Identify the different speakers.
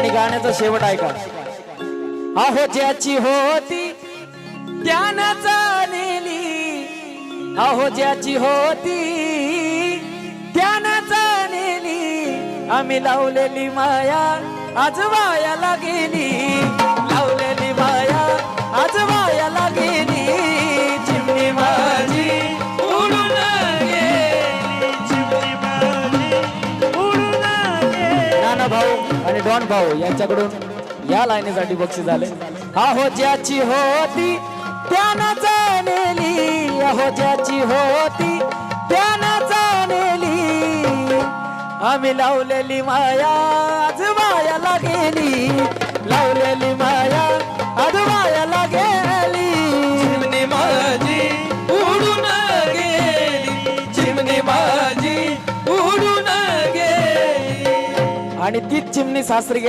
Speaker 1: आणि गाण्याचा शेवट ऐका. अहो ज्याची होती त्यानं जाणली, अहो ज्याची होती त्यानं जाणली, आम्ही लावलेली माया आज वायाला गेली, लावलेली माया आज वायाला गेली. चिमणी माझी उडून गेली, चिमणी माझी उडून गेली. नाना भाऊ आणि डॉन भाऊ यांच्याकडून या लाईनीसाठी बक्षीस झाले. अहो ज्याची होती त्यानं जाणली, अहो ज्याची होती त्यानं जाणली, आम्ही लावलेली माया आज वायाला गेली, लावलेली माया आज वायाला गेली. चिमणी माझी उडून गेली, चिमणी माझी उडून गेली. आणि तीच चिमणी सासरी